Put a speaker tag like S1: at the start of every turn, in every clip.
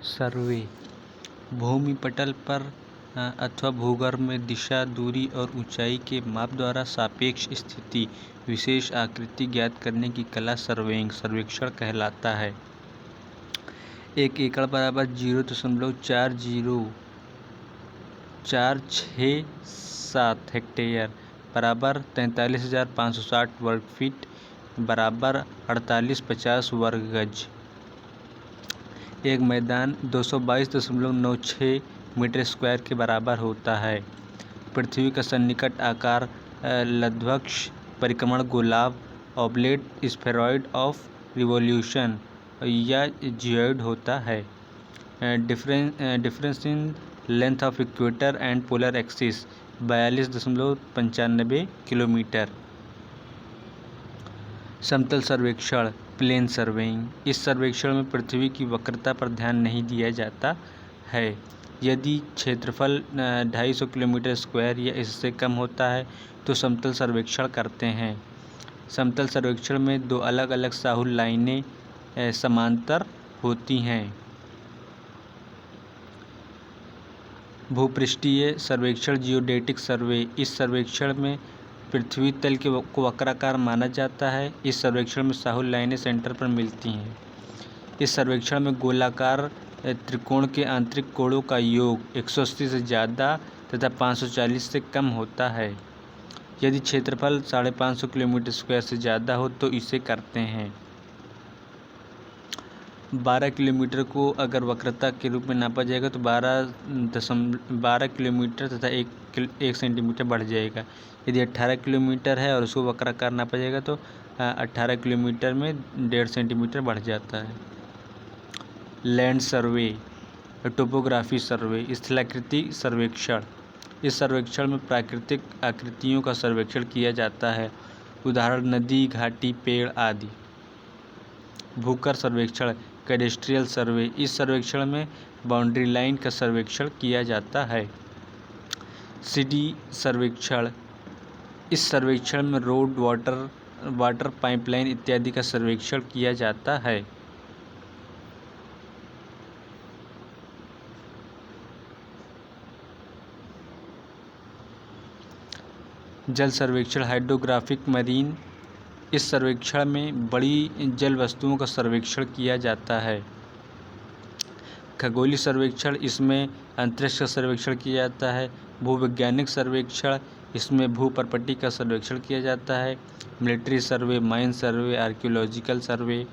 S1: सर्वे भूमि पटल पर अथवा भूगर्भ में दिशा, दूरी और ऊंचाई के माप द्वारा सापेक्ष स्थिति, विशेष आकृति ज्ञात करने की कला सर्वेइंग सर्वेक्षण कहलाता है। 1 एकड़ बराबर 0.04046 हेक्टेयर बराबर 43,560 वर्ग फीट बराबर 4850 वर्ग गज। एक मैदान 222.96 मीटर स्क्वायर के बराबर होता है। पृथ्वी का सन्निकट आकार लब्धवक्ष परिक्रमण गोलाभ, ऑब्लेट, स्फेरॉइड ऑफ रिवोल्यूशन या जियोइड होता है। Difference in length of equator and polar axis 42.95 kilometre. समतल सर्वेक्षण प्लेन सर्वेइंग, इस सर्वेक्षण में पृथ्वी की वक्रता पर ध्यान नहीं दिया जाता है। यदि क्षेत्रफल 250 किलोमीटर स्क्वायर या इससे कम होता है तो समतल सर्वेक्षण करते हैं। समतल सर्वेक्षण में 2 अलग अलग साहुल लाइनें समांतर होती हैं। भूपृष्ठीय सर्वेक्षण जियोडेटिक सर्वे, इस सर्वेक्षण में पृथ्वी तल को वक्राकार माना जाता है। इस सर्वेक्षण में साहुल लाइनें सेंटर पर मिलती हैं। इस सर्वेक्षण में गोलाकार त्रिकोण के आंतरिक कोणों का योग 180 से ज़्यादा तथा 540 से कम होता है। यदि क्षेत्रफल 550 किलोमीटर स्क्वायर से ज़्यादा हो तो इसे करते हैं। 12 किलोमीटर को अगर वक्रता के रूप में नापा जाएगा तो 12 किलोमीटर तथा 1 सेंटीमीटर बढ़ जाएगा। यदि 18 किलोमीटर है और उसको वक्राकार नापा जाएगा तो 18 किलोमीटर में 1.5 सेंटीमीटर बढ़ जाता है। लैंड सर्वे, टोपोग्राफी सर्वे, स्थलाकृति सर्वेक्षण, इस सर्वेक्षण में प्राकृतिक आकृतियों का सर्वेक्षण किया जाता है, उदाहरण नदी, घाटी, पेड़ आदि। भूकर सर्वेक्षण कैडेस्ट्रियल सर्वे, इस सर्वेक्षण में बाउंड्री लाइन का सर्वेक्षण किया जाता है। सिटी सर्वेक्षण, इस सर्वेक्षण में रोड, वाटर पाइपलाइन इत्यादि का सर्वेक्षण किया जाता है। जल सर्वेक्षण हाइड्रोग्राफिक मरीन, इस सर्वेक्षण में बड़ी जल वस्तुओं का सर्वेक्षण किया जाता है। खगोलीय सर्वेक्षण, इसमें अंतरिक्ष का सर्वेक्षण किया जाता है। भूवैज्ञानिक सर्वेक्षण, इसमें भूप्रपटी का सर्वेक्षण किया जाता है। Military survey, mine survey, archaeological survey.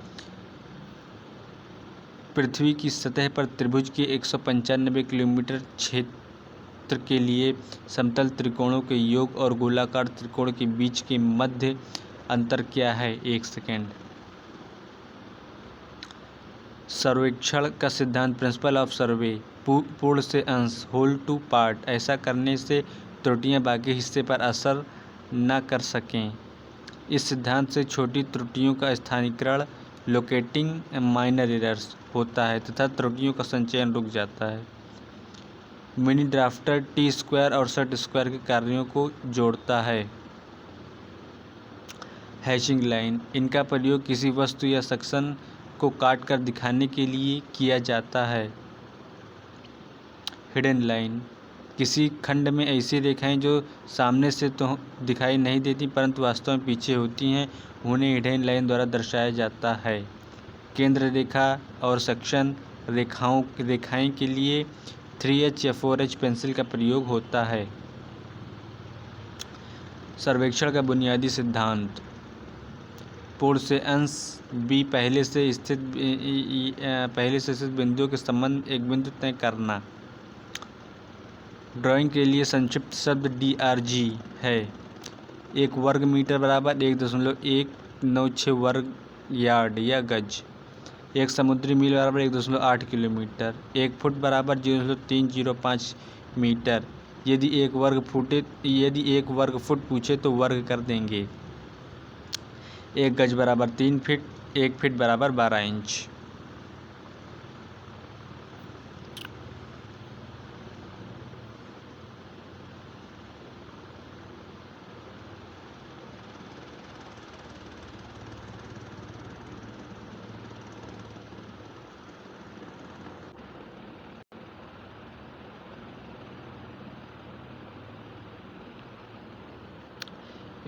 S1: पृथ्वी की सतह पर त्रिभुज के 195 किलोमीटर क्षेत्र के लिए समतल त्रिकोणों के योग और गोलाकार त्रिकोण के बीच के मध्य अंतर क्या है? 1 सेकेंड। सर्वेक्षण का सिद्धांत प्रिंसिपल ऑफ सर्वे, पूर्ण से अंश, होल टू पार्ट, ऐसा करने से त्रुटियां बाकी हिस्से पर असर न कर सकें। इस सिद्धांत से छोटी त्रुटियों का स्थानीयकरण लोकेटिंग माइनर एरर्स होता है तथा त्रुटियों का संचयन रुक जाता है। मिनी ड्राफ्टर टी स्क्वायर और सेट स्क्वायर के कार्यों को जोड़ता है। हैशिंग लाइन, इनका प्रयोग किसी वस्तु या सेक्शन को काट कर दिखाने के लिए किया जाता है। हिडन लाइन, किसी खंड में ऐसी रेखाएं जो सामने से तो दिखाई नहीं देती परंतु वास्तव में पीछे होती हैं, उन्हें हिडन लाइन द्वारा दर्शाया जाता है। केंद्र रेखा और सेक्शन रेखाएं के लिए 3H या 4H पेंसिल का प्रयोग होता है। सर्वेक्षण का बुनियादी सिद्धांत, पूर्ण से अंश बी, पहले से स्थित बिंदुओं के संबंध एक बिंदु तय करना। ड्राइंग के लिए संक्षिप्त शब्द DRG है। 1 वर्ग मीटर बराबर 1.196 वर्ग यार्ड या गज। 1 समुद्री मील बराबर 1.8 किलोमीटर। 1 फुट बराबर 0.305 मीटर। यदि एक वर्ग फुट पूछे तो वर्ग कर देंगे। 1 गज बराबर 3 फीट। 1 फीट बराबर 12 इंच।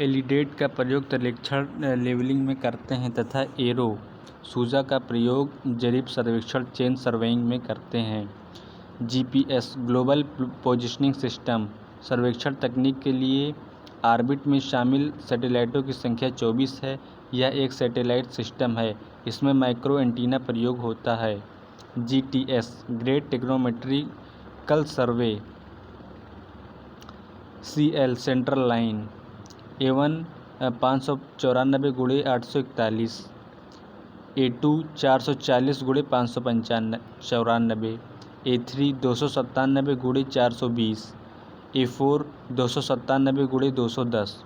S1: एलिडेट का प्रयोग तलेक्षण लेवलिंग में करते हैं तथा एरो सूजा का प्रयोग जरीब सर्वेक्षण चेन सर्वेइंग में करते हैं। जीपीएस ग्लोबल पोजिशनिंग सिस्टम सर्वेक्षण तकनीक के लिए ऑर्बिट में शामिल सैटेलाइटों की संख्या 24 है। यह एक सैटेलाइट सिस्टम है, इसमें माइक्रो एंटीना प्रयोग होता है। GTS great trigonometrical survey CL central line A1 594x841, A2 440x594, A3 297x420, A4 297x210।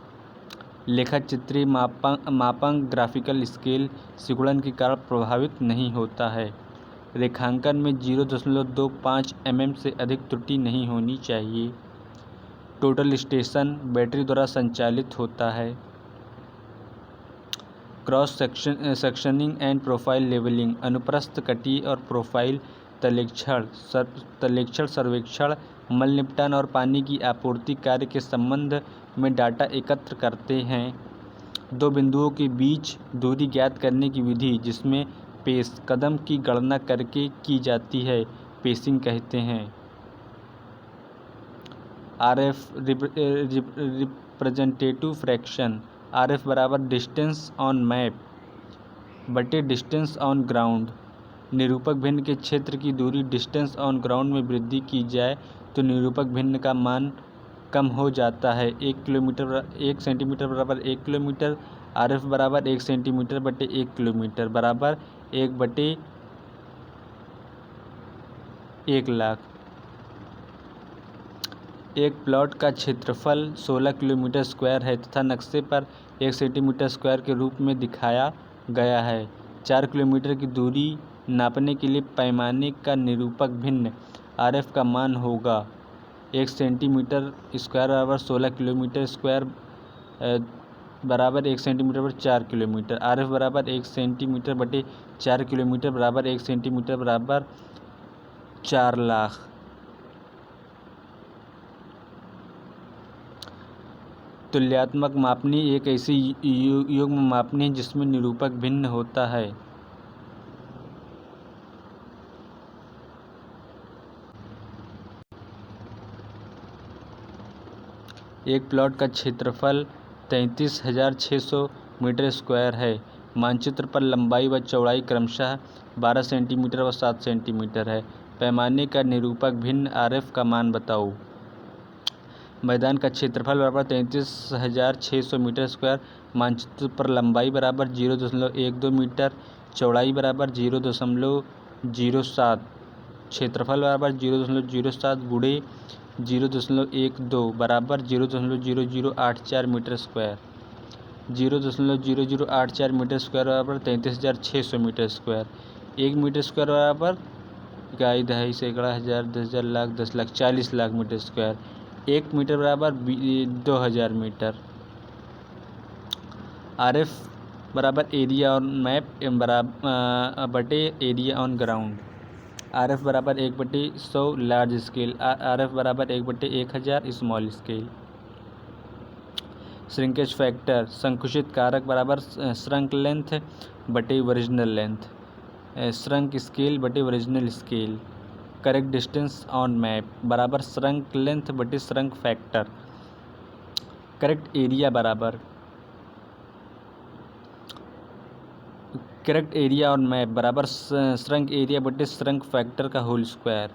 S1: लेखा चित्रीय मापांक ग्राफिकल स्केल सिकुड़न के कारण प्रभावित नहीं होता है। रेखांकन में 0.25 mm से अधिक त्रुटि नहीं होनी चाहिए। टोटल स्टेशन बैटरी द्वारा संचालित होता है। Cross sectioning and profile levelling अनुप्रस्थ कटी और प्रोफाइल तलेक्षण सर्वेक्षण मल निपटान और पानी की आपूर्ति कार्य के संबंध में डाटा एकत्र करते हैं। दो बिंदुओं के बीच दूरी ज्ञात करने की विधि जिसमें पेश कदम की गणना करके की जाती है पेसिंग कहते हैं। RF रिप्रेजेंटेटिव फ्रैक्शन RF बराबर डिस्टेंस ऑन मैप बटे डिस्टेंस ऑन ग्राउंड। निरूपक भिन्न के क्षेत्र की दूरी डिस्टेंस ऑन ग्राउंड में वृद्धि की जाए तो निरूपक भिन्न का मान कम हो जाता है। 1 सेंटीमीटर बराबर 1 किलोमीटर। RF बराबर 1 सेंटीमीटर बटे 1 किलोमीटर बराबर 1/1,00,000। एक प्लॉट का क्षेत्रफल 16 किलोमीटर स्क्वायर है तथा नक्शे पर 1 सेंटीमीटर स्क्वायर के रूप में दिखाया गया है। 4 किलोमीटर की दूरी नापने के लिए पैमाने का निरूपक भिन्न RF का मान होगा 1 सेंटीमीटर स्क्वायर बराबर 16 किलोमीटर स्क्वायर बराबर 1 सेंटीमीटर बटे 4 किलोमीटर। RF बराबर 1 सेंटीमीटर बटे 4 किलोमीटर बराबर 1 सेंटीमीटर बराबर 4,00,000। तुल्यात्मक मापनी एक ऐसी युग्म मापनी है जिसमें निरूपक भिन्न होता है। एक प्लॉट का क्षेत्रफल 33,600 मीटर स्क्वायर है। मानचित्र पर लंबाई व चौड़ाई क्रमशः 12 सेंटीमीटर व 7 सेंटीमीटर है। पैमाने का निरूपक भिन्न RF का मान बताओ। मैदान का क्षेत्रफल बराबर 33,600 मीटर स्क्वायर। मानचित्र पर लंबाई बराबर 0.12 मीटर, चौड़ाई बराबर 0.07, क्षेत्रफल बराबर 0.07 गुणे 0.12 बराबर 0.0084 मीटर स्क्वायर। 0.0084 मीटर स्क्वायर बराबर 33,600 मीटर स्क्वायर। 1 मीटर स्क्वायर बराबर 1,000, 2,500, सैकड़ा, 1,000, 10,000, lakh, 10 lakh, 40 lakh metre square. 1 metre बराबर 2,000 मीटर। RF बराबर एरिया ऑन मैप बराबर बटे एरिया ऑन ग्राउंड। RF बराबर 1/100 लार्ज स्केल। RF बराबर 1/1000 स्मॉल स्केल। श्रिंकेज फैक्टर संकुचित कारक बराबर श्रंक लेंथ बटे ओरिजिनल लेंथ। श्रंक स्केल बटे original scale. Correct distance on map बराबर श्रंक लेंथ बटे श्रंक फैक्टर। करेक्ट एरिया बराबर करेक्ट एरिया ऑन मैप बराबर श्रंक एरिया बटे श्रंक फैक्टर का होल स्क्वायर।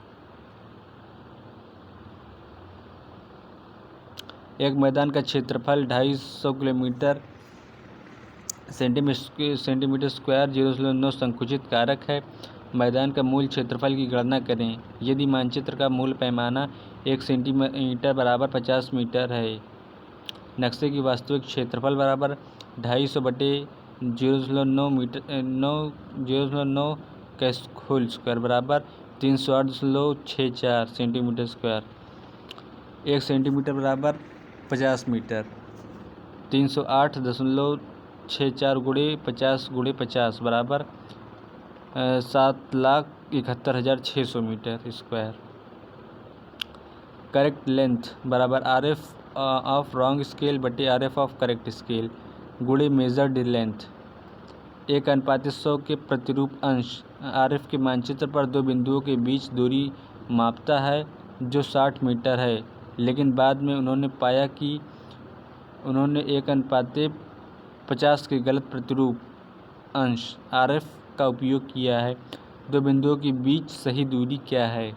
S1: एक मैदान का क्षेत्रफल 250 किलोमीटर सेंटीमीटर स्क्वायर 0.9 संकुचित कारक है। मैदान का मूल क्षेत्रफल की गणना करें। यदि मानचित्र का मूल पैमाना 1 सेंटीमीटर बराबर 50 मीटर है, नक्शे की वास्तविक क्षेत्रफल बराबर 250 बटे 0.9 मीटर 0.9 का होल स्क्वायर बराबर 308.64 सेंटीमीटर स्क्वायर। 1 सेंटीमीटर बराबर 50 मीटर। 308.64 गुणे 50 गुणे 50 बराबर 7,71,600 मीटर स्क्वायर। करेक्ट लेंथ बराबर RF ऑफ रॉन्ग स्केल बटे RF ऑफ करेक्ट स्केल गुणे मेजर्ड लेंथ 1:100 के प्रतिरूप अंश RF के मानचित्र पर दो बिंदुओं के बीच दूरी मापता है जो 60 मीटर है, लेकिन बाद में उन्होंने पाया कि उन्होंने 1:50 के गलत प्रतिरूप अंश RF का उपयोग किया है। दो बिंदुओं के बीच सही दूरी क्या है?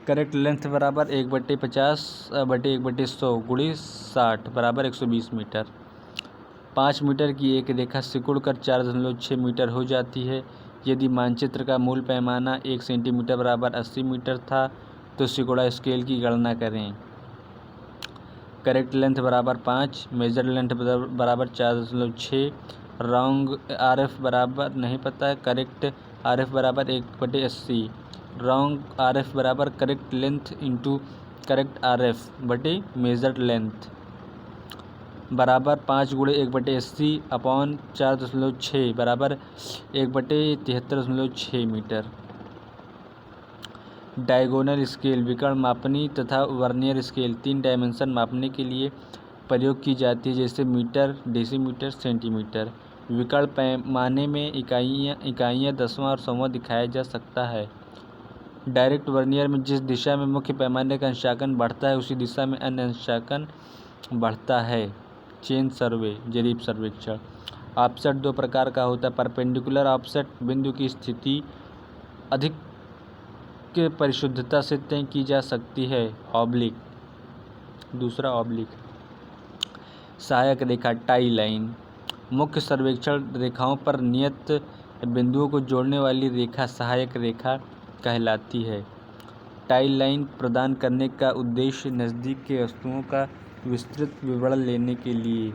S1: करेक्ट लेंथ बराबर 1/50 बटे 1/100 गुणे 60 बराबर 120 मीटर। 5 मीटर की एक रेखा सिकुड़कर 4.6 मीटर हो जाती है। यदि मानचित्र का मूल पैमाना 1 सेंटीमीटर बराबर 80 मीटर था तो सिकुड़ा स्केल की गणना करें। करेक्ट लेंथ बराबर 5, मेजर लेंथ बराबर 4.6, रॉन्ग RF बराबर नहीं पता है, करेक्ट RF बराबर 1/80, रॉन्ग RF बराबर correct length into correct RF बटे मेजर्ड लेंथ बराबर 5 गुणे 1/80 अपॉन 4.6 बराबर 1/73.6 मीटर। डायगोनल स्केल विकर्ण मापनी तथा वर्नियर स्केल 3 डायमेंशन मापने के लिए प्रयोग की जाती है, जैसे मीटर, डेसीमीटर, सेंटीमीटर। विकर्ण पैमाने में इकाइयाँ दसवां और सौवां दिखाया जा सकता है। डायरेक्ट वर्नियर में जिस दिशा में मुख्य पैमाने का अंशांकन बढ़ता है उसी दिशा में अन्य अंशांकन बढ़ता है। चेन सर्वे जरीब सर्वेक्षण। ऑफसेट दो प्रकार का होता है। परपेंडिकुलर ऑफसेट बिंदु की स्थिति अधिक परिशुद्धता से तय की जा सकती है। ऑब्लिक दूसरा ऑब्लिक। सहायक रेखा टाई लाइन मुख्य सर्वेक्षण रेखाओं पर नियत बिंदुओं को जोड़ने वाली रेखा सहायक रेखा कहलाती है। टाई लाइन प्रदान करने का उद्देश्य नज़दीक के वस्तुओं का विस्तृत विवरण लेने के लिए।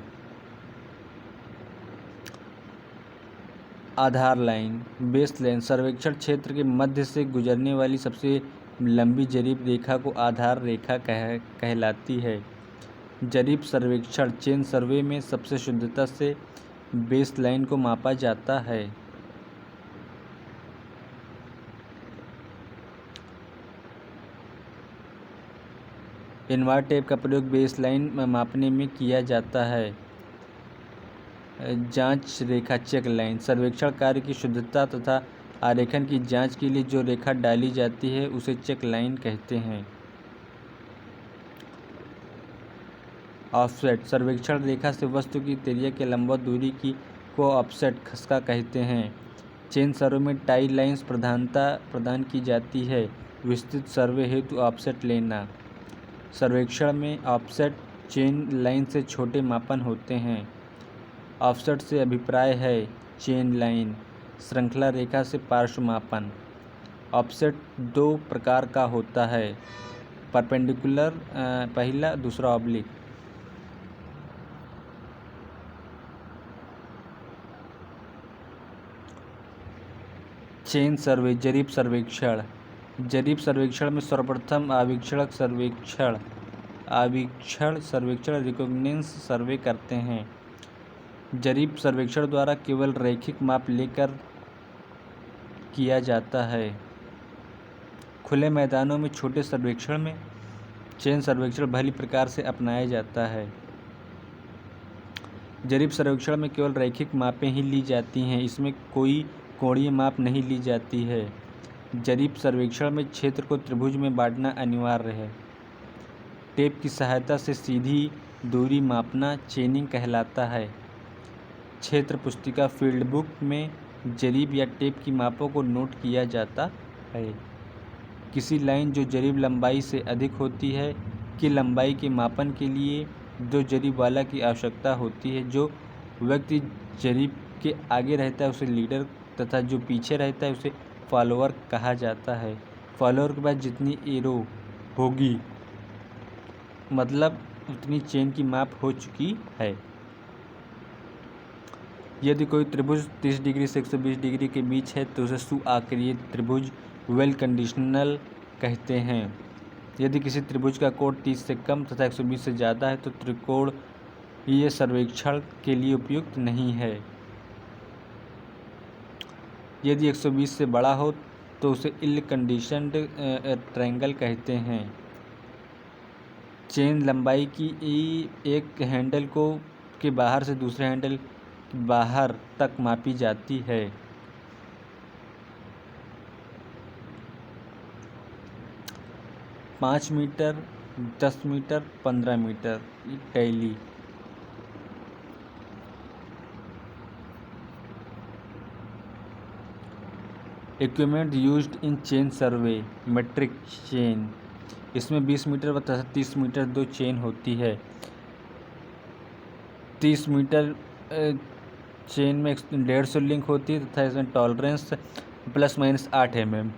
S1: आधार लाइन बेस लाइन सर्वेक्षण क्षेत्र के मध्य से गुजरने वाली सबसे लंबी जरीब रेखा को आधार रेखा कहलाती है। जरीब सर्वेक्षण चेन सर्वे में सबसे शुद्धता से बेस लाइन को मापा जाता है। इनवार टेप का प्रयोग बेस लाइन मापने में किया जाता है। जांच रेखा चेक लाइन सर्वेक्षण कार्य की शुद्धता तथा आरेखन की जांच के लिए जो रेखा डाली जाती है उसे चेक लाइन कहते हैं। ऑफसेट सर्वेक्षण रेखा से वस्तु की तिर्यक के लंबवत दूरी की को ऑफसेट खसका कहते हैं। चेन सर्वे में टाई लाइन्स प्रधानता प्रदान की जाती है। विस्तृत सर्वे हेतु ऑफसेट लेना। सर्वेक्षण में ऑफसेट चेन लाइन से छोटे मापन होते हैं। ऑफसेट से अभिप्राय है चेन लाइन श्रृंखला रेखा से पार्श्व मापन। ऑफसेट दो प्रकार का होता है। परपेंडिकुलर पहला, दूसरा ऑब्लिक। चेन सर्वे जरीब सर्वेक्षण। जरीब सर्वेक्षण में सर्वप्रथम आवीक्षण सर्वेक्षण रिकॉग्निशंस सर्वे करते हैं। जरीब सर्वेक्षण द्वारा केवल रैखिक माप लेकर किया जाता है। खुले मैदानों में छोटे सर्वेक्षण में चेन सर्वेक्षण भली प्रकार से अपनाया जाता है। जरीब सर्वेक्षण में केवल रैखिक मापें ही ली जाती हैं, इसमें कोई कोणीय माप नहीं ली जाती है। जरीब सर्वेक्षण में क्षेत्र को त्रिभुज में बांटना अनिवार्य है। टेप की सहायता से सीधी दूरी मापना चेनिंग कहलाता है। क्षेत्र पुस्तिका फील्ड बुक में जरीब या टेप की मापों को नोट किया जाता है। किसी लाइन जो जरीब लंबाई से अधिक होती है की लंबाई के मापन के लिए दो जरीब वाला की आवश्यकता होती है। जो व्यक्ति जरीब के आगे रहता है उसे लीडर तथा जो पीछे रहता है उसे फॉलोअर कहा जाता है। फॉलोअर के पास जितनी एरो होगी मतलब उतनी चेन की माप हो चुकी है। यदि कोई त्रिभुज 30 डिग्री से 120 डिग्री के बीच है तो उसे सुआक्रीय त्रिभुज वेल कंडीशनल कहते हैं। यदि किसी त्रिभुज का कोण 30 से कम तथा 120 से ज़्यादा है तो त्रिकोणीय सर्वेक्षण के लिए उपयुक्त नहीं है। यदि 120 से बड़ा हो तो उसे इल कंडीशन्ड ट्रायंगल कहते हैं। चेन लंबाई की एक हैंडल को के बाहर से दूसरे हैंडल बाहर तक मापी जाती है। पाँच metre, 10 metre, 15 metre tally. Equipment used in chain survey, metric chain. इसमें 20 मीटर व तथा 30 मीटर दो चेन होती है। 30 मीटर चेन में 150 लिंक होती है तथा इसमें tolerance ±8 mm।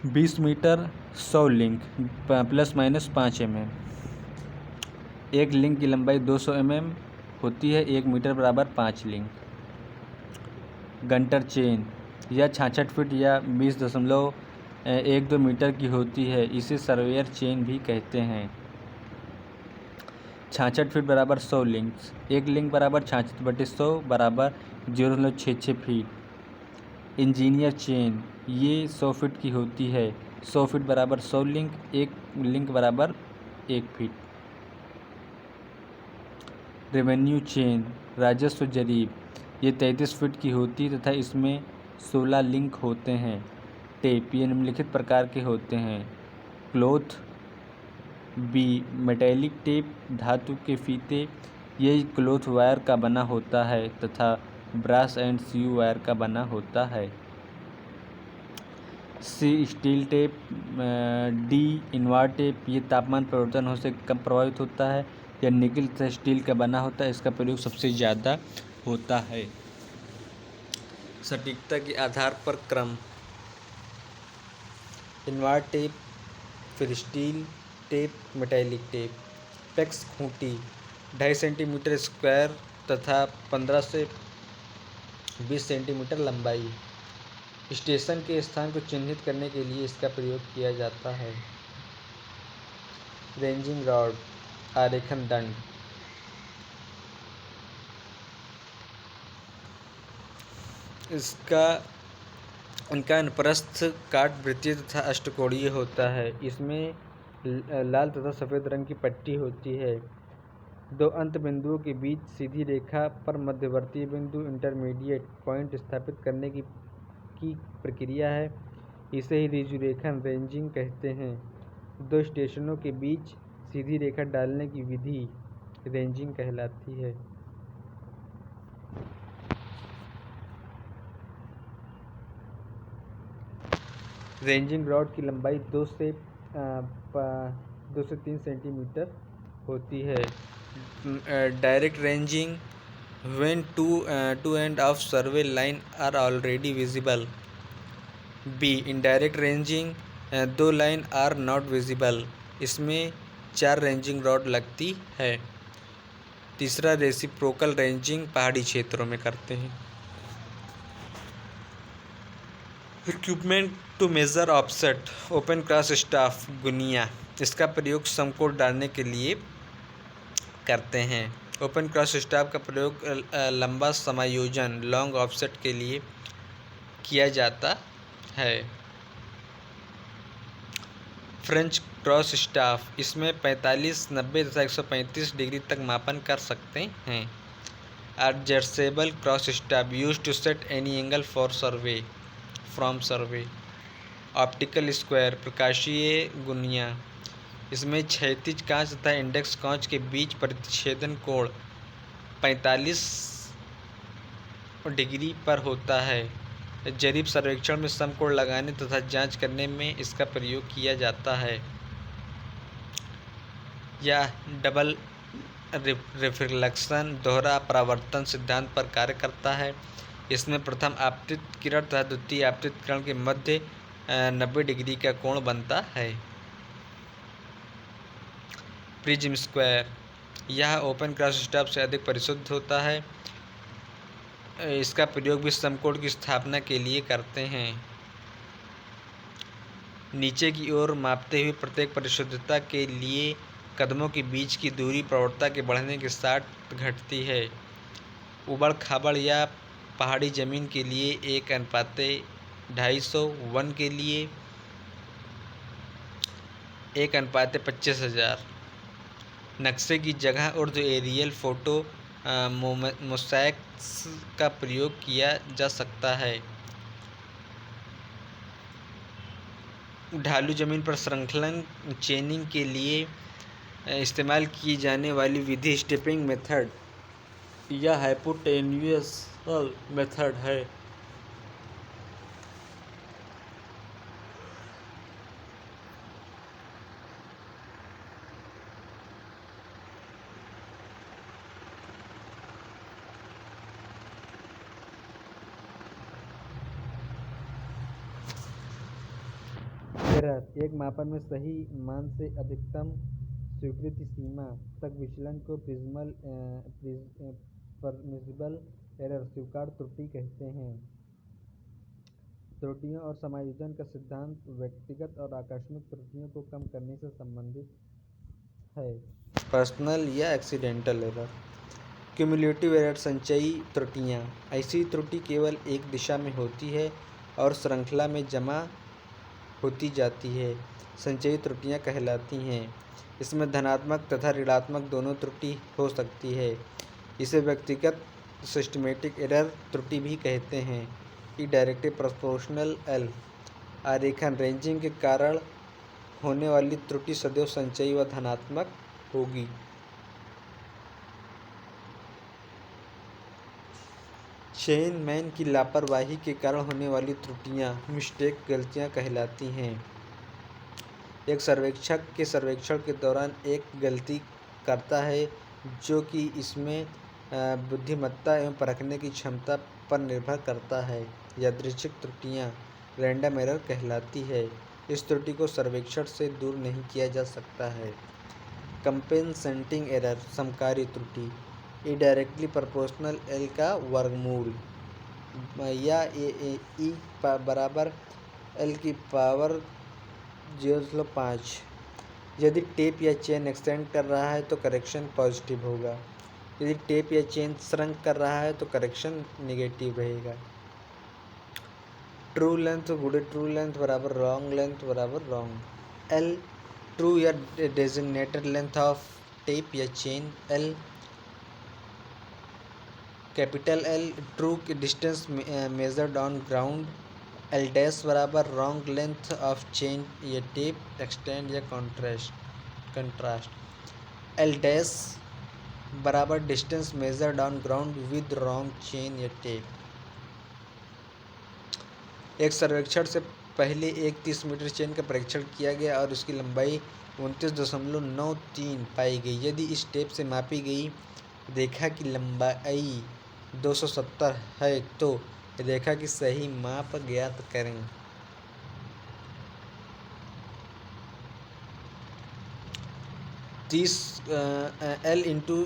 S1: 20 metre 100 link ±5 mm। एक लिंक की लंबाई 200 mm होती है। 1 मीटर बराबर 5 लिंक। गंटर चेन यह 66 फीट या 20.12 मीटर की होती है। इसे सर्वेयर चेन भी कहते हैं। 66 फीट बराबर 100 लिंक्स। एक लिंक बराबर 66/100 बराबर 0.66 फीट। इंजीनियर चेन ये 100 फीट की होती है। 100 फीट बराबर 100 लिंक। एक लिंक बराबर 1 फीट। रेवेन्यू चेन राजस्व जरीब ये 33 फीट की होती है तथा इसमें 16 लिंक होते हैं। टेप ये निम्नलिखित प्रकार के होते हैं। क्लॉथ बी मेटेलिक टेप धातु के फीते ये क्लॉथ वायर का बना होता है तथा ब्रास एंड सीयू वायर का बना होता है। C steel tape. D invar tape ये तापमान परिवर्तन होने से कम प्रभावित होता है। यह निकल तथा स्टील का बना होता है। इसका प्रयोग सबसे ज़्यादा होता है। सटीकता के आधार पर क्रम। इनवार टेप, फिर steel tape, metallic tape. PACS Khunti 2.5 centimetre square तथा 15 से 20 सेंटीमीटर लंबाई। स्टेशन के स्थान को चिन्हित करने के लिए इसका प्रयोग किया जाता है। रेंजिंग रॉड आरेखन दंड। इनका अनुप्रस्थ काट वृत्तीय तथा अष्टकोणीय होता है। इसमें लाल तथा सफ़ेद रंग की पट्टी होती है। दो अंत बिंदुओं के बीच सीधी रेखा पर मध्यवर्ती बिंदु इंटरमीडिएट पॉइंट स्थापित करने की प्रक्रिया है। इसे ही रिजुरेशन रेंजिंग कहते हैं। दो स्टेशनों के बीच सीधी रेखा डालने की विधि रेंजिंग कहलाती है। रेंजिंग रॉड की लंबाई 2 से 3 सेंटीमीटर होती है। Direct ranging when two end of survey line are already visible। B indirect ranging दो लाइन आर नॉट विजिबल। इसमें 4 रेंजिंग रॉड लगती है। तीसरा रेसिप्रोकल रेंजिंग पहाड़ी क्षेत्रों में करते हैं। Equipment to measure offset open cross staff गुनिया। इसका प्रयोग समकोण डालने के लिए करते हैं। ओपन क्रॉस स्टाफ का प्रयोग लंबा समायोजन लॉन्ग ऑफसेट के लिए किया जाता है। फ्रेंच क्रॉस स्टाफ इसमें 45, 90 तथा 135 डिग्री तक मापन कर सकते हैं। Adjustable cross staff used to set any angle for survey from survey. Optical square प्रकाशीय गुनिया इसमें क्षैतिज कांच तथा इंडेक्स कांच के बीच प्रतिच्छेदन कोण 45 डिग्री पर होता है। जरीब सर्वेक्षण में समकोण लगाने तथा जांच करने में इसका प्रयोग किया जाता है। यह डबल रिफ्लेक्शन दोहरा परावर्तन सिद्धांत पर कार्य करता है। इसमें प्रथम आपतित किरण तथा द्वितीय आपतित किरण के मध्य 90 डिग्री का कोण बनता है। प्रिज्म स्क्वायर यह ओपन क्रॉस स्टाफ से अधिक परिशुद्ध होता है। इसका प्रयोग भी समकोण की स्थापना के लिए करते हैं। नीचे की ओर मापते हुए प्रत्येक परिशुद्धता के लिए कदमों के बीच की दूरी प्रवणता के बढ़ने के साथ घटती है। उबड़ खाबड़ या पहाड़ी ज़मीन के लिए 1:250, वन के लिए 1:25,000। नक्शे की जगह उर्दू एरियल फ़ोटो मोज़ैक्स का प्रयोग किया जा सकता है। ढालू ज़मीन पर श्रृंखलन चेनिंग के लिए इस्तेमाल की जाने वाली विधि स्टेपिंग मेथड या हाइपोटेन्यूस मेथड है। एक मापन में सही मान से अधिकतम स्वीकृति सीमा तक विचलन को परमिसिबल एरर स्वीकार्य त्रुटि कहते हैं। त्रुटियों और समायोजन का सिद्धांत व्यक्तिगत और आकस्मिक त्रुटियों को कम करने से संबंधित है। पर्सनल या एक्सीडेंटल एरर। क्यूमुलेटिव एरर संचयी त्रुटियाँ। ऐसी त्रुटि केवल एक दिशा में होती है और श्रृंखला में जमा होती जाती है, संचयी त्रुटियाँ कहलाती हैं। इसमें धनात्मक तथा ऋणात्मक दोनों त्रुटि हो सकती है। इसे व्यक्तिगत सिस्टमेटिक एरर त्रुटि भी कहते हैं। डायरेक्टली प्रोपोर्शनल एल आरेखन रेंजिंग के कारण होने वाली त्रुटि सदैव संचयी व धनात्मक होगी। चेन मैन की लापरवाही के कारण होने वाली त्रुटियां मिस्टेक गलतियां कहलाती हैं। एक सर्वेक्षक के सर्वेक्षण के दौरान एक गलती करता है जो कि इसमें बुद्धिमत्ता एवं परखने की क्षमता पर निर्भर करता है। यादृच्छिक त्रुटियां रैंडम एरर कहलाती है। इस त्रुटि को सर्वेक्षण से दूर नहीं किया जा सकता है। कंपेंसेटिंग एरर समकारी त्रुटि डायरेक्टली प्रोपोर्शनल एल का वर्गमूल या ई बराबर एल की पावर 0.5। यदि टेप या चेन एक्सटेंड कर रहा है तो करेक्शन पॉजिटिव होगा। यदि टेप या चेन श्रंक कर रहा है तो करेक्शन नेगेटिव रहेगा। ट्रू लेंथ गुणे ट्रू लेंथ बराबर रॉन्ग लेंथ बराबर रॉन्ग। एल ट्रू या डेजिग्नेटेड लेंथ ऑफ टेप या chain. L capital L true distance measured on ground. L dash बराबर रॉन्ग लेंथ ऑफ चेन या टेप एक्सटेंड या contrast. L dash बराबर distance measured on ground with wrong chain या tape. एक सर्वेक्षण से पहले एक 30 मीटर चेन का परीक्षण किया गया और उसकी लंबाई 29.93 पाई गई। यदि इस टेप से मापी गई रेखा की लंबाई 270 है तो रेखा की सही माप ज्ञात करें। एल इंटू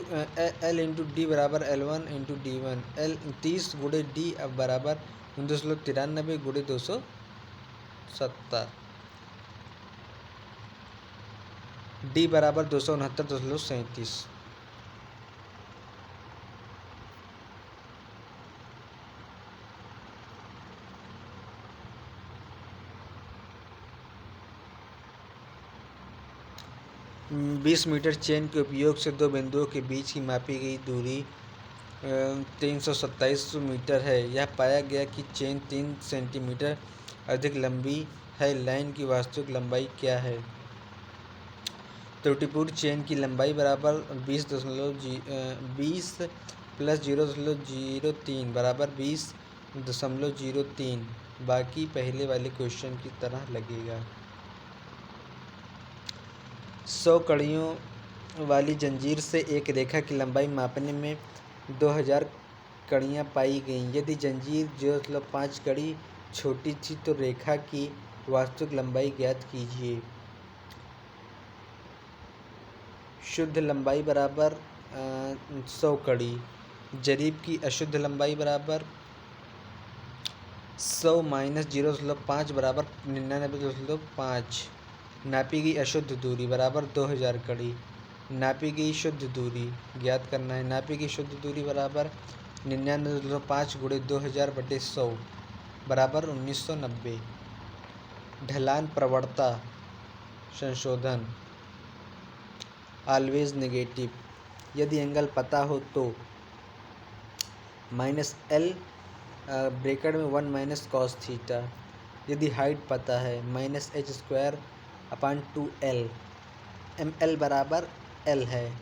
S1: डी बराबर L1 इंटू D1। एल 30 गुणे डी बराबर 293 गुणे 270। डी बराबर 269.37। बीस मीटर चेन के उपयोग से दो बिंदुओं के बीच की मापी गई दूरी 327 मीटर है। यह पाया गया कि चेन 3 सेंटीमीटर अधिक लंबी है। लाइन की वास्तविक लंबाई क्या है? त्रुटिपूर्ण चेन की लंबाई बराबर 20 प्लस 0.03 बराबर 20.03। बाकी पहले वाले क्वेश्चन की तरह लगेगा। 100 कड़ियों वाली जंजीर से एक रेखा की लंबाई मापने में 2000 कड़ियाँ पाई गईं। यदि जंजीर 0.5 कड़ी छोटी थी तो रेखा की वास्तविक लंबाई ज्ञात कीजिए। शुद्ध लंबाई बराबर 100 कड़ी। जरीब की अशुद्ध लंबाई बराबर 100 माइनस 0.5 बराबर 99.5। नापी गई अशुद्ध दूरी बराबर 2000 कड़ी। नापी गई शुद्ध दूरी ज्ञात करना है। नापी गई शुद्ध दूरी बराबर
S2: 99.5 गुणे 2000/100 बराबर 1990। ढलान प्रवणता संशोधन ऑलवेज नेगेटिव। यदि एंगल पता हो तो -L ब्रैकेट में 1 - cos थीटा। यदि हाइट पता है -h²/2l। ml बराबर l है।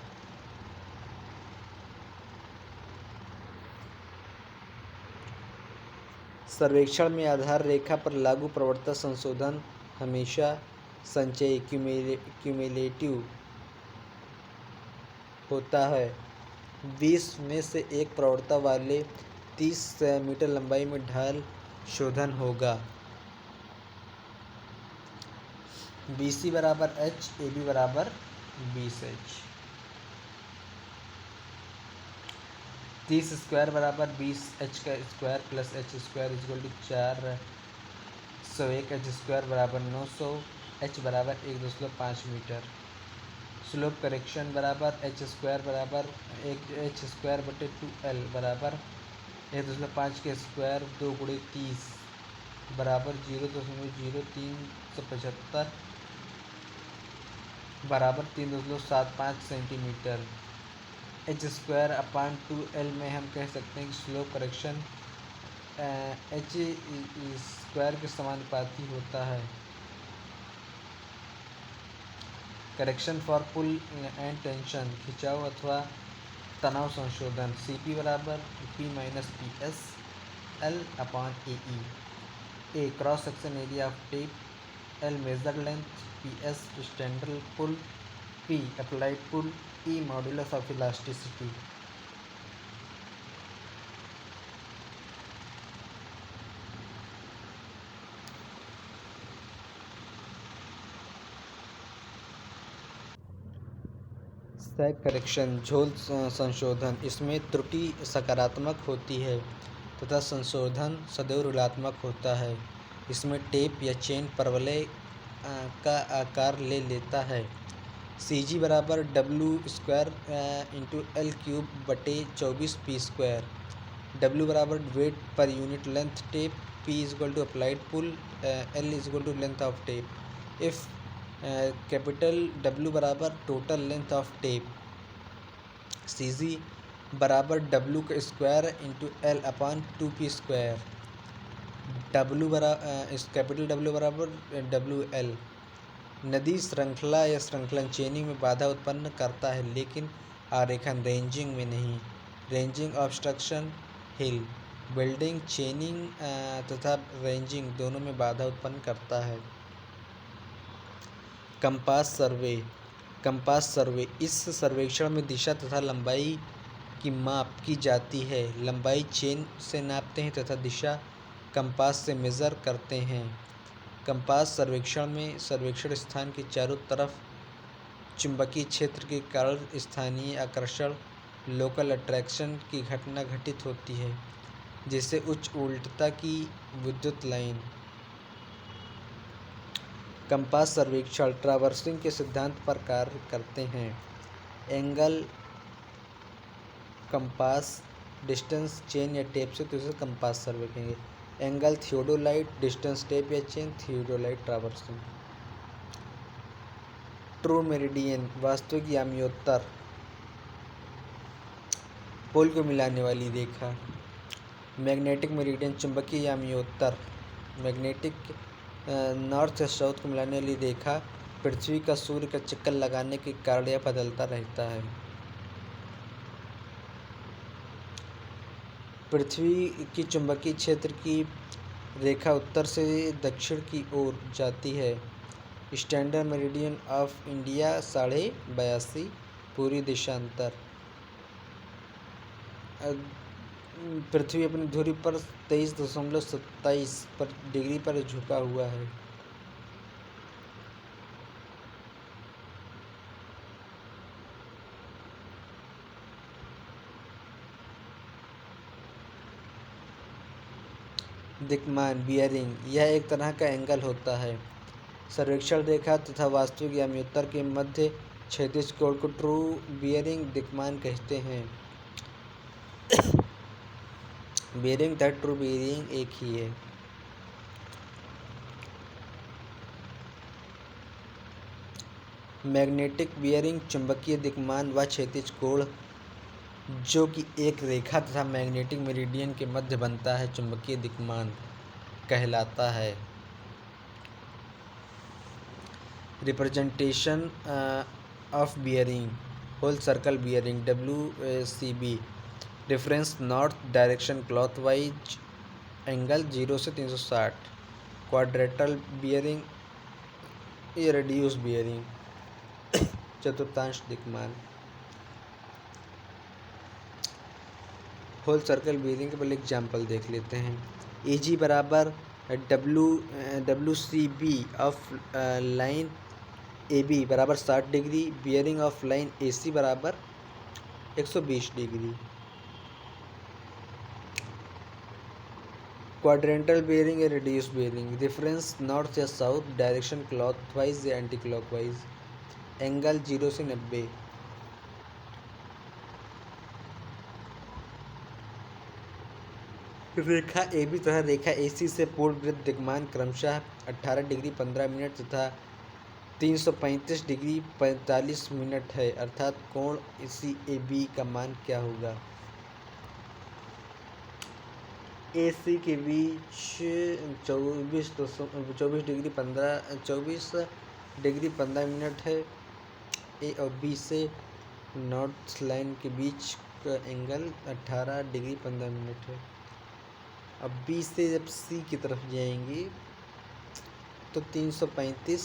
S2: सर्वेक्षण में आधार रेखा पर लागू प्रवणता संशोधन हमेशा संचयी क्यूमुलेटिव होता है। 20 में से एक प्रवणता वाले 30 मीटर लंबाई में ढाल शोधन होगा। BC बराबर h, AB बराबर 20h। 30 स्क्वायर बराबर 20h² प्लस h² = 401 h² बराबर 900 h बराबर 1.5 मीटर। स्लोप करेक्शन बराबर h² बराबर h²/2l बराबर 1.5 के स्क्वायर 2 × 30 बराबर 0.0375 बराबर 3.75 सेंटीमीटर। h²/2l में हम कह सकते हैं कि स्लोप करेक्शन h² के समानुपाती होता है। Correction for pull and tension खिंचाव अथवा तनाव संशोधन CP बराबर P - PS L/AE। A cross section area of tape, L measure length, PS standard pull, P applied pull, E modulus of elasticity. Sag correction झोल संशोधन। इसमें त्रुटि सकारात्मक होती है तथा संशोधन सदैव ऋणात्मक होता है। इसमें टेप या चेन परवलय का आकार ले लेता है। CG बराबर W² × L³/24 P²। W बराबर weight per unit length tape, P = applied pull, L = length of tape. If capital W बराबर total length of tape. CG बराबर W² × L/2P²। कैपिटल W बराबर WL। नदी श्रृंखला या श्रृंखलन चेनिंग में बाधा उत्पन्न करता है लेकिन आरेखन रेंजिंग में नहीं। रेंजिंग ऑब्स्ट्रक्शन हिल बिल्डिंग चेनिंग तथा रेंजिंग दोनों में बाधा उत्पन्न करता है। कंपास सर्वे इस सर्वेक्षण में दिशा तथा लंबाई की माप की जाती है। लंबाई चेन से नापते हैं तथा दिशा कंपास से मेज़र करते हैं। कंपास सर्वेक्षण में सर्वेक्षण स्थान के चारों तरफ चुंबकीय क्षेत्र के कारण स्थानीय आकर्षण लोकल अट्रैक्शन की घटना घटित होती है, जिससे उच्च उल्टता की विद्युत लाइन। कंपास सर्वेक्षण ट्रावर्सिंग के सिद्धांत पर कार्य करते हैं। एंगल कंपास डिस्टेंस चेन या टेप से तो इसे कंपास सर्वे कहेंगे। एंगल थियोडोलाइट डिस्टेंस टेप या chain theodolite traversing. True meridian वास्तविक याम्योत्तर पोल को मिलाने वाली रेखा। मैग्नेटिक मेरिडियन चुंबकीय याम्योत्तर मैग्नेटिक नॉर्थ या साउथ को मिलाने वाली रेखा पृथ्वी का सूर्य का चक्कर लगाने के कारण यह बदलता रहता है। पृथ्वी की चुंबकीय क्षेत्र की रेखा उत्तर से दक्षिण की ओर जाती है। स्टैंडर्ड मेरिडियन ऑफ इंडिया 82.5 पूरी देशांतर। पृथ्वी अपनी धुरी पर 23.27 डिग्री पर झुका हुआ है। दिक्मान बियरिंग यह एक तरह का एंगल होता है। सर्वेक्षण रेखा तथा वास्तविक याम्योत्तर के मध्य क्षैतिज कोण को ट्रू बियरिंग दिक्मान कहते हैं। बेयरिंग तथा ट्रू बेयरिंग एक ही है। मैग्नेटिक बेयरिंग चुंबकीय दिक्मान व क्षैतिज कोण जो कि एक रेखा तथा मैग्नेटिक मेरिडियन के मध्य बनता है चुंबकीय दिक्मान कहलाता है। Representation of bearing whole circle bearing WCB reference north direction clockwise angle 0 से 360। क्वाड्रेटल बेयरिंग ये रेड्यूस बेयरिंग चतुर्थांश दिक्मान। होल सर्कल बेयरिंग के पहले एग्जाम्पल देख लेते हैं। AG बराबर WCB ऑफ लाइन AB बराबर 60 degree, bearing of line AC बराबर 120 डिग्री। क्वाड्रेंटल बेयरिंग या रेड्यूस बेयरिंग रेफरेंस नॉर्थ या साउथ डायरेक्शन क्लॉकवाइज या एंटी क्लॉकवाइज एंगल 0 से 90। रेखा AB तथा रेखा AC से पूर्ण वृत्त दिक्मान क्रमशः 18 डिग्री 15 मिनट तथा 335 डिग्री 45 मिनट है, अर्थात कोण CAB का मान क्या होगा। AC के बीच 24 डिग्री 15 मिनट है। A और B से नॉर्थ लाइन के बीच का एंगल 18 डिग्री 15 मिनट है। अब B से जब C की तरफ जाएंगे तो 335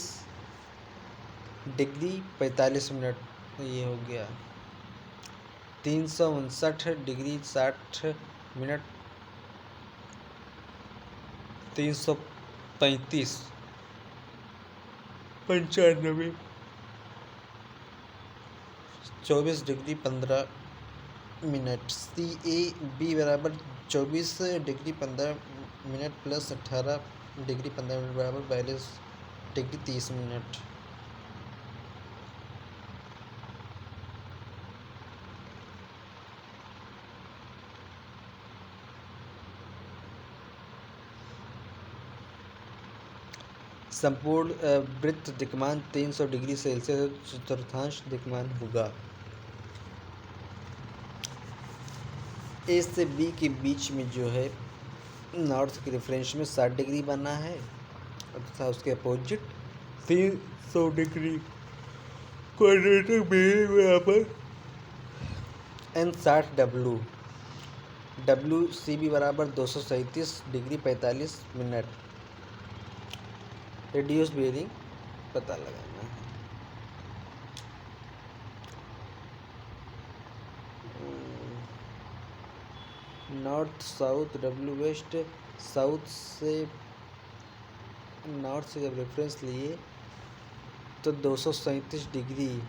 S2: डिग्री 45 मिनट ये हो गया। 359 degree 60 minute 335 95 24 degree 15 minute. CAB बराबर 24 degree 15 minute plus 18 degree 15 minute बराबर 42 डिग्री 30 मिनट। संपूर्ण वृत्त दिक्मान 300 डिग्री सेल्सियस चतुर्थांश दिक्मान होगा। A से B के बीच में जो है नॉर्थ के रेफरेंस में 60 डिग्री बना है तथा उसके अपोजिट 300 डिग्री। क्वाड्रेटिक बेयरिंग बराबर N60W WCB बराबर 237 डिग्री 45 मिनट। रेड्यूस बेयरिंग पता लगाना है। North south W west north से जब रेफरेंस लिए तो 237 डिग्री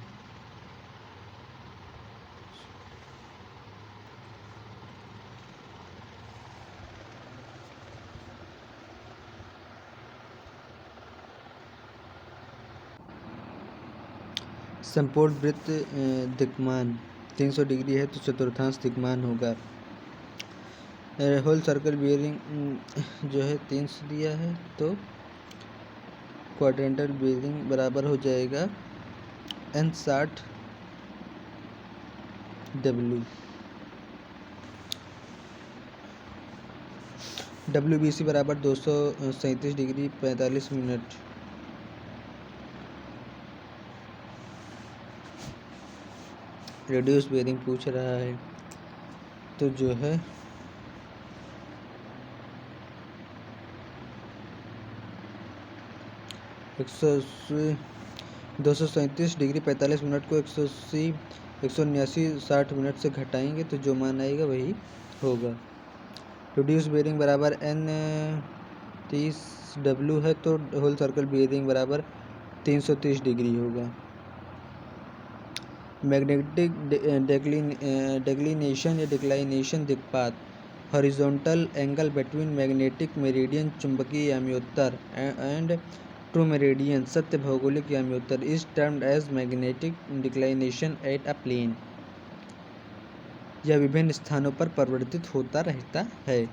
S2: संपूर्ण वृत्त दिक्मान 300 डिग्री है तो चतुर्थांश दिक्मान होगा। होल सर्कल बेयरिंग जो है 300 दिया है तो क्वाड्रेंटल बेयरिंग बराबर हो जाएगा N60W। WBC बराबर 237 डिग्री 45 मिनट। रेड्यूस बेयरिंग पूछ रहा है तो जो है 237 डिग्री 45 मिनट को 180 179 60 मिनट से घटाएंगे तो जो मान आएगा वही होगा। रेड्यूस बेयरिंग बराबर N30W है तो होल सर्कल बेयरिंग बराबर 330 डिग्री होगा। मैग्नेटिक डेक्लिनेशन या डिक्लाइनेशन दिक्पात horizontal angle between magnetic meridian चुंबकीय याम्योत्तर एंड ट्रू मेरिडियन सत्य भौगोलिक याम्योत्तर is termed as magnetic declination at a plane. यह विभिन्न स्थानों पर परिवर्तित होता रहता है।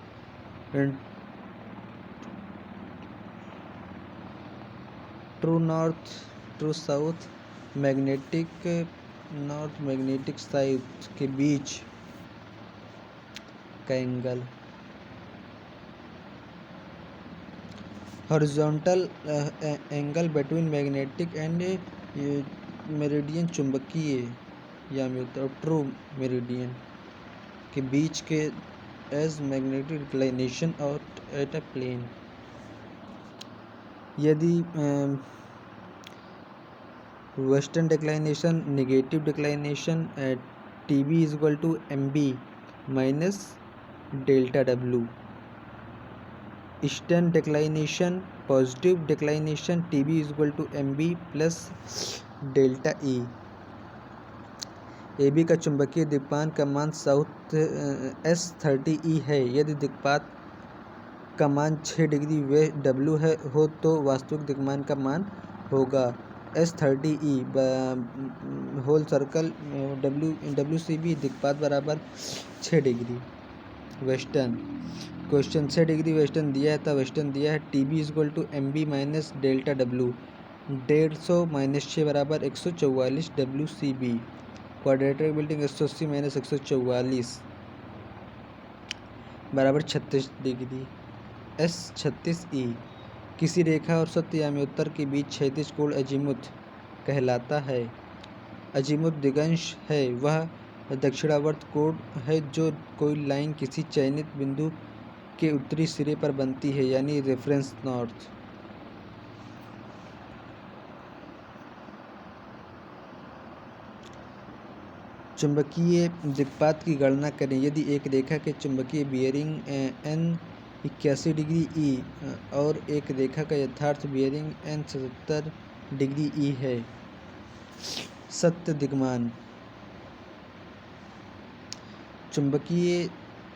S2: True north, true south, magnetic north, magnetic south के बीच का angle. Horizontal angle between magnetic and meridian, चुंबकीय यामी और ट्रू मेरिडियन के बीच के एज मैग्नेटिक डिक्लाइनेशन और एट अ प्लेन। यदि western declination, negative declination, TB is equal to MB minus delta W। Eastern declination, positive declination, TB is equal to MB plus delta E। AB का चुंबकीय दिक्पात का मान south S30E है। यदि दिक्पात का मान 6 डिग्री वेस्ट W हो तो वास्तविक दिक्मान का मान होगा S30E होल सर्कल WCB। दिक्पात बराबर 6 degree western. Question 6 degree western दिया है, तब वेस्टर्न दिया है। TB is equal to MB minus delta W। 150 minus 6 बराबर 144 WCB। क्वाड्रेटिक बिल्डिंग 180 माइनस 144 बराबर 36 डिग्री S36E। किसी रेखा और सत्य यामी के बीच क्षैतिज कोण अजीमुथ कहलाता है। अजीमुथ दिगंश है वह दक्षिणावर्त कोण है जो कोई लाइन किसी चयनित बिंदु के उत्तरी सिरे पर बनती है, यानी रेफरेंस नॉर्थ। चुंबकीय दिक्पात की गणना करें। यदि एक रेखा के चुंबकीय बियरिंग N 81 डिग्री E और एक रेखा का यथार्थ बियरिंग N 77 डिग्री E है। सत्य दिक्मान। चुंबकीय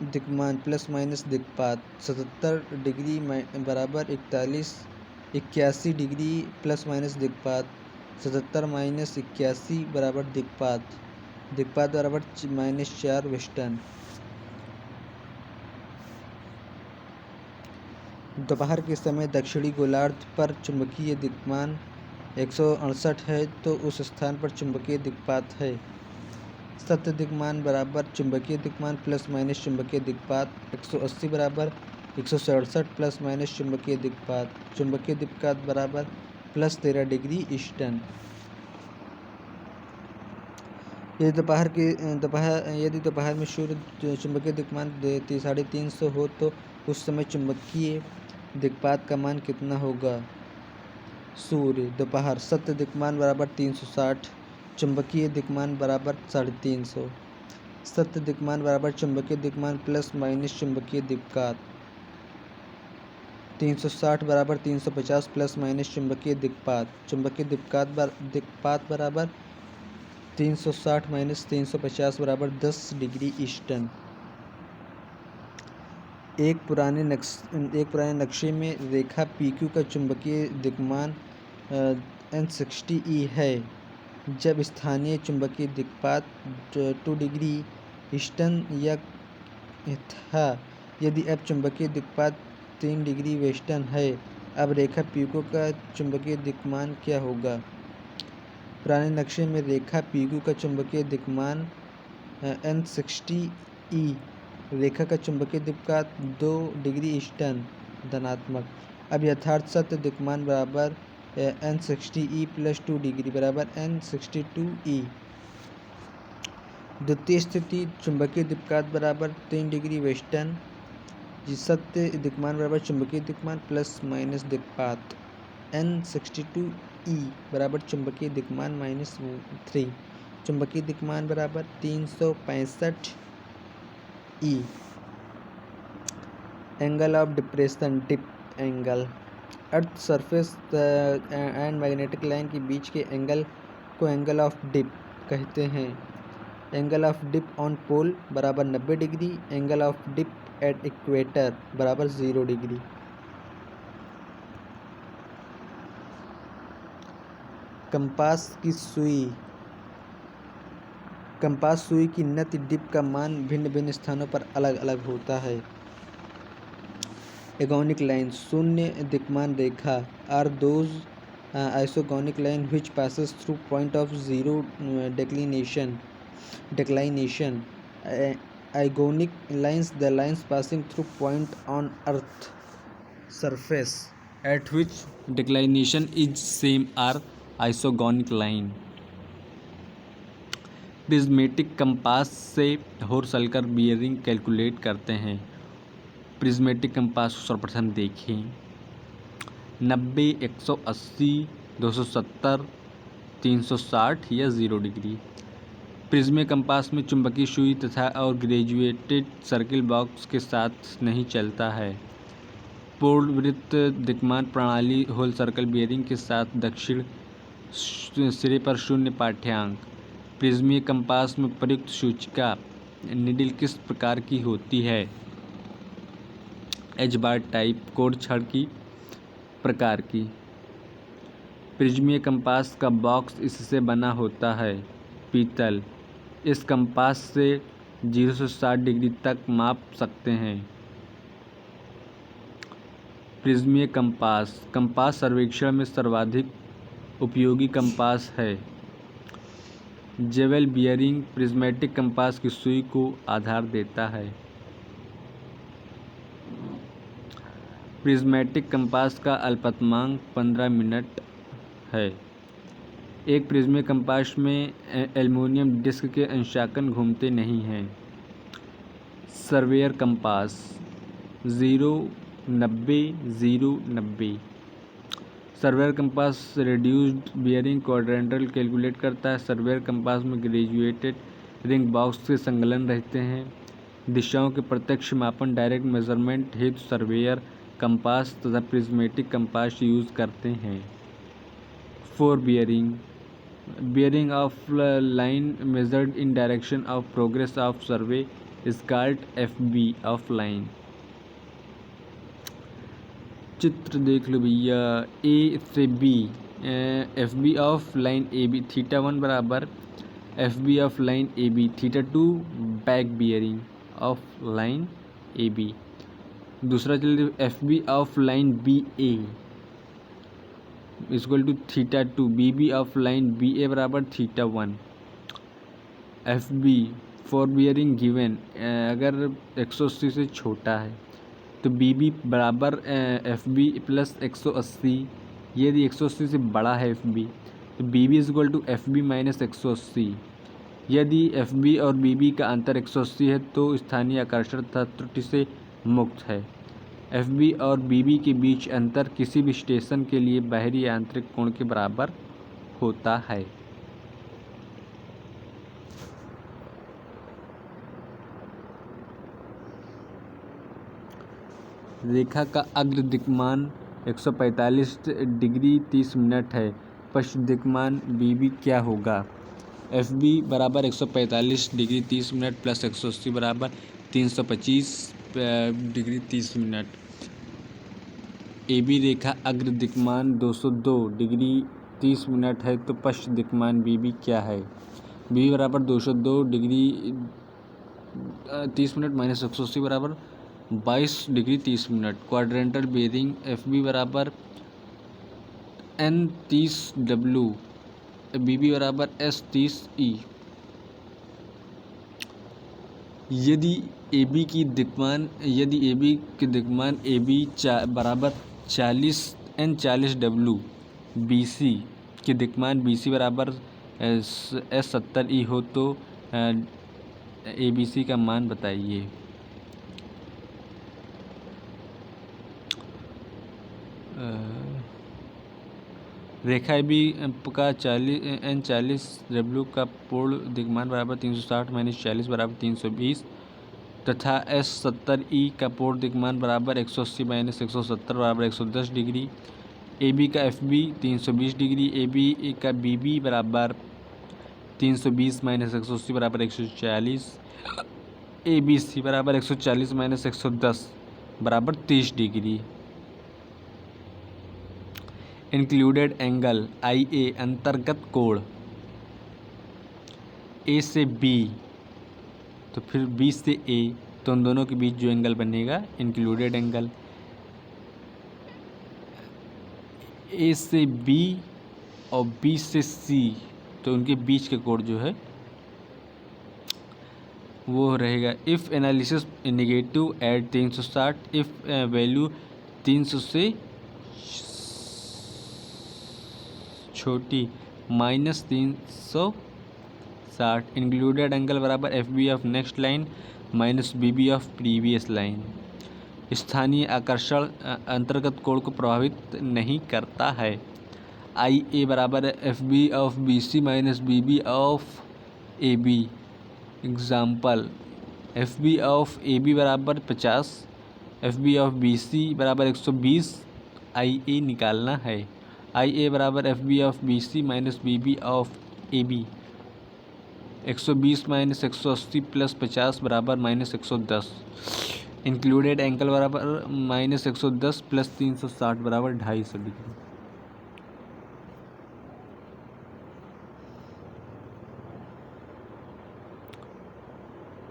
S2: दिक्मान प्लस माइनस दिक्पात 77 डिग्री बराबर 81 डिग्री प्लस माइनस दिक्पात 77 माइनस 81 बराबर दिक्पात। दिक्पात बराबर -4 वेस्टर्न। दोपहर के समय दक्षिणी गोलार्ध पर चुंबकीय दिक्मान 168 है तो उस स्थान पर चुंबकीय दिक्पात है। सत्य दिक्मान बराबर चुंबकीय दिक्मान प्लस माइनस चुंबकीय दिक्पात 180 बराबर 167 प्लस माइनस चुंबकीय दिक्पात। चुंबकीय दिक्पात बराबर +13 डिग्री ईस्टर्न। यदि दोपहर में सूर्य चुंबकीय दिक्मान 350 हो तो उस समय चुंबकीय दिक्पात का मान कितना होगा। सूर्य दोपहर। सत्य दिक्मान बराबर 360, चुंबकीय दिक्मान बराबर 350। सत्य दिक्मान बराबर चुंबकीय दिक्मान प्लस माइनस चुंबकीय दिक्पात। 360 बराबर 350 प्लस माइनस चुंबकीय दिक्पात। चुंबकीय दिक्पात बराबर 360 माइनस 350 बराबर 10 डिग्री ईस्टर्न। एक पुराने नक्शे में रेखा PQ का चुंबकीय दिक्मान N60E है जब स्थानीय चुंबकीय दिक्पात 2 डिग्री ईस्टर्न या था। यदि अब चुंबकीय दिक्पात 3 डिग्री वेस्टर्न है, अब रेखा PQ का चुंबकीय दिक्मान क्या होगा। पुराने नक्शे में रेखा PQ का चुंबकीय दिक्मान N60E। रेखा का चुंबकीय दिक्पात 2 डिग्री ईस्टर्न धनात्मक। अब यथार्थ सत्य दिक्मान बराबर N60E प्लस 2 डिग्री बराबर N62E। द्वितीय स्थिति चुंबकीय दिक्पात बराबर 3 डिग्री वेस्टर्न। सत्य दिक्मान बराबर चुंबकीय दिक्मान प्लस माइनस दिक्पात N62E बराबर चुंबकीय दिक्मान -3। चुंबकीय दिक्मान बराबर 365 E। Angle of depression, dip angle. Earth surface and magnetic line के बीच के एंगल को एंगल ऑफ डिप कहते हैं। Angle of dip on pole बराबर 90 degree. Angle of dip at equator बराबर 0 डिग्री। कंपास की सुई कंपास सुई की नति डिप का मान भिन्न भिन्न स्थानों पर अलग अलग होता है। एगोनिक लाइन शून्य दिक्मान रेखा are those isogonic line which passes through point of zero declination. Igonic lines the lines passing through point on earth surface
S1: at which declination is same are isogonic line। Prismatic compass से होर्सलकर bearing calculate करते हैं। Prismatic compass को सर्वप्रथम देखें। 90, 180, 270, 360 या 0 degree. प्रिज्मे compass में चुंबकीय सुई तथा और ग्रेजुएटेड सर्किल बॉक्स के साथ नहीं चलता है। पूर्णवृत्त दिक्मान प्रणाली होल सर्कल बियरिंग के साथ दक्षिण सिरे पर शून्य पाठ्यांक। प्रिज्मीय कंपास में प्रयुक्त सूचिका निडल किस प्रकार की होती है? एच बार टाइप, कोड छड़ की प्रकार की। प्रिज्मीय कंपास का बॉक्स इससे बना होता है, पीतल। इस कंपास से 0 से 60 डिग्री तक माप सकते हैं। प्रिज्मीय कंपास कंपास सर्वेक्षण में सर्वाधिक उपयोगी कंपास है। जेवेल बियरिंग प्रिज्मेटिक कंपास की सुई को आधार देता है। प्रिज्मेटिक कंपास का अल्पतमांक 15 मिनट है। एक प्रिज्मीय कंपास में एल्युमिनियम डिस्क के अंशांकन घूमते नहीं हैं। Surveyor compass 0, 90, 0, 90। Surveyor compass reduced bearing quadrantal calculate करता है। सर्वेयर कंपास में ग्रेजुएटेड रिंग बॉक्स के संलग्न रहते हैं। दिशाओं के प्रत्यक्ष मापन डायरेक्ट मेजरमेंट हेतु सर्वेयर कंपास तथा प्रिज्मेटिक कंपास यूज करते हैं। Four bearing of line measured in direction of progress of survey is called FB of line. चित्र देख लो भैया। A से B FB of line AB θ1 बराबर FB of line AB θ2 back bearing of line AB। दूसरा चलिए FB of line BA equal to θ2 BB of line BA बराबर θ1। FB for bearing given अगर 180 से छोटा है तो BB बराबर FB प्लस 180। यदि 180 से बड़ा है FB तो BB is equal to FB minus 180। यदि FB और BB का अंतर 180 है तो स्थानीय आकर्षण तथा त्रुटि से मुक्त है। FB और BB के बीच अंतर किसी भी स्टेशन के लिए बाहरी आंतरिक कोण के बराबर होता है। रेखा का अग्र दिक्मान 145 डिग्री 30 मिनट है। पश्च दिक्मान BB क्या होगा? FB बराबर 145 डिग्री 30 मिनट प्लस 180 बराबर 325 डिग्री 30 मिनट। AB रेखा अग्र दिक्मान 202 डिग्री 30 मिनट है तो पश्च दिक्मान BB क्या है? BB बराबर 202 डिग्री 30 मिनट माइनस 180 बराबर 22 degree 30 minute. Quadrantal bearing FB बराबर N30W BB बराबर S30E। यदि AB की दिक्मान AB बराबर 40 N40W BC की दिक्मान BC बराबर S70E हो तो ABC का मान बताइए। रेखा AB का N40W का पूर्ण दिक्मान बराबर 360 माइनस 40 बराबर 320 तथा S70E का पूर्ण दिक्मान बराबर 180 माइनस 170 बराबर 110 डिग्री। AB का FB 320 डिग्री। AB का BB बराबर 320 माइनस 180 बराबर 140। ABC बराबर 140 माइनस 110 बराबर 30 डिग्री। इंक्लूडेड एंगल IA अंतर्गत कोण ए से बी, तो फिर बी से ए, तो उन दोनों के बीच जो एंगल बनेगा इंक्लूडेड एंगल। ए से बी और बी से सी, तो उनके बीच के कोण जो है वो रहेगा। If analysis negative at 360, if value 300 से छोटी माइनस 360, इंक्लूडेड एंगल बराबर F B of next line minus B B of previous line. स्थानीय आकर्षण अंतर्गत कोण को प्रभावित नहीं करता है। आई ए बराबर F B of B C minus B B of A B. Example, F B of A B बराबर 50, F B of B C बराबर 120, आई ए निकालना है। आई ए बराबर F B of B C minus B B of A B. 120 minus 180 plus 50 बराबर minus 110। Included angle बराबर minus 110 plus 360 बराबर 250 degree.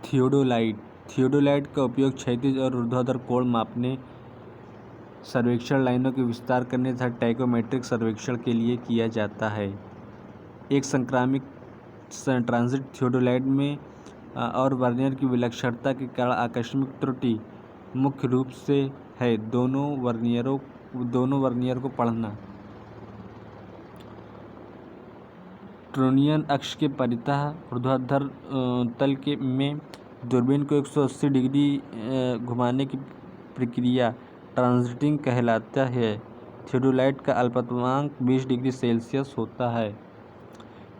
S1: Theodolite का उपयोग क्षैतिज और ऊर्ध्वाधर कोण मापने, सर्वेक्षण लाइनों के विस्तार करने तथा टैकोमेट्रिक सर्वेक्षण के लिए किया जाता है। एक संक्रामिक ट्रांजिट थियोडोलाइट में और वर्नियर की विलक्षणता के कारण आकस्मिक त्रुटि मुख्य रूप से है दोनों वर्नियर को पढ़ना। ट्रोनियन अक्ष के परितः ऊर्ध्वाधर तल के में दूरबीन को 180 डिग्री घुमाने की प्रक्रिया ट्रांजिटिंग कहलाता है। थियोडोलाइट का अल्पतमांक 20 डिग्री सेल्सियस होता है।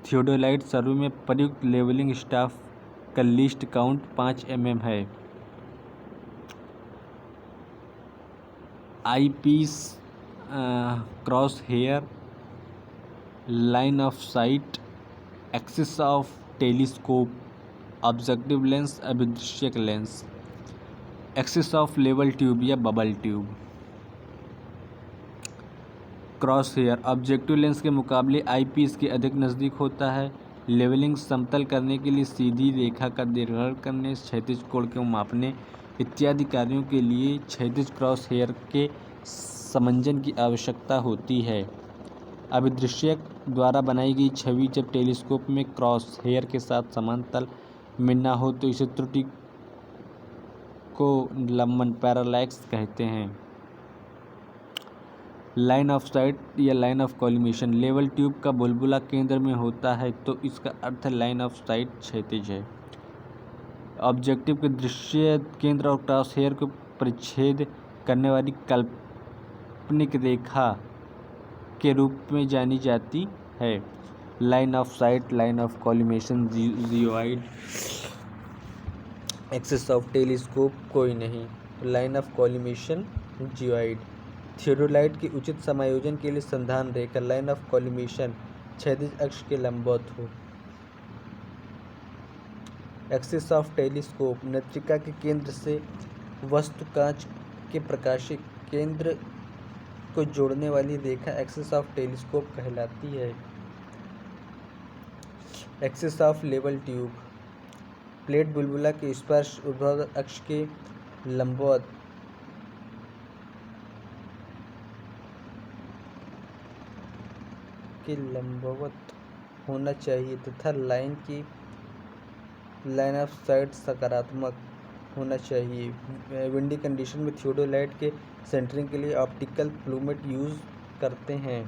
S1: थियोडोलाइट सर्वे में प्रयुक्त लेवलिंग स्टाफ का लीस्ट काउंट 5 mm है। Eyepiece, cross hair, line of sight, axis of telescope, objective lens, अभिदृश्यक lens, axis of level tube या bubble tube. Cross hair objective lens के मुकाबले आई पीस के अधिक नज़दीक होता है। लेवलिंग समतल करने के लिए सीधी रेखा का निर्धारण करने, क्षैतिज कोण को मापने इत्यादि कार्यों के लिए क्षैतिज क्रॉस हेयर के समंजन की आवश्यकता होती है। अभिदृश्यक द्वारा बनाई गई छवि जब टेलीस्कोप में क्रॉस हेयर के साथ समान तल में न हो तो इसे त्रुटि को लंबन पैरालैक्स कहते हैं। लाइन ऑफ साइट या line of collimation, level tube का बुलबुला केंद्र में होता है तो इसका अर्थ है लाइन ऑफ साइट क्षैतिज है। ऑब्जेक्टिव के दृश्य केंद्र और क्रॉस हेयर को परिच्छेद करने वाली काल्पनिक रेखा के रूप में जानी जाती है। Line of site, line of collimation, geoid, axis of telescope कोई नहीं, line of collimation, geoid. Theodolite के उचित समायोजन के लिए संधान रेखा लाइन ऑफ कॉलिमेशन क्षैतिज अक्ष के लंबवत हो। एक्सिस ऑफ टेलीस्कोप नेत्रिका के केंद्र से वस्तु कांच के प्रकाशिक केंद्र को जोड़ने वाली रेखा एक्सिस ऑफ टेलीस्कोप कहलाती है। Axis of level tube plate बुलबुला के स्पर्श ऊर्ध्वाधर अक्ष के लंबवत होना चाहिए तथा लाइन ऑफ साइट सकारात्मक होना चाहिए। विंडी कंडीशन में थियोडोलाइट के सेंटरिंग के लिए ऑप्टिकल प्लूमेट यूज करते हैं।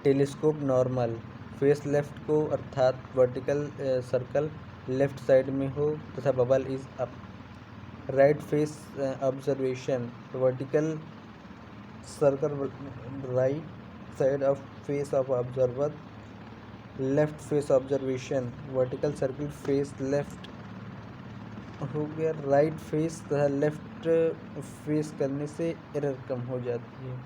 S1: टेलीस्कोप नॉर्मल फेस लेफ्ट को अर्थात वर्टिकल सर्कल लेफ्ट साइड में हो तथा bubble is up. Right face observation vertical circle right side of face of observer. Left face observation vertical circle face left हो गया। Right face तथा left face करने से एरर कम हो जाती है।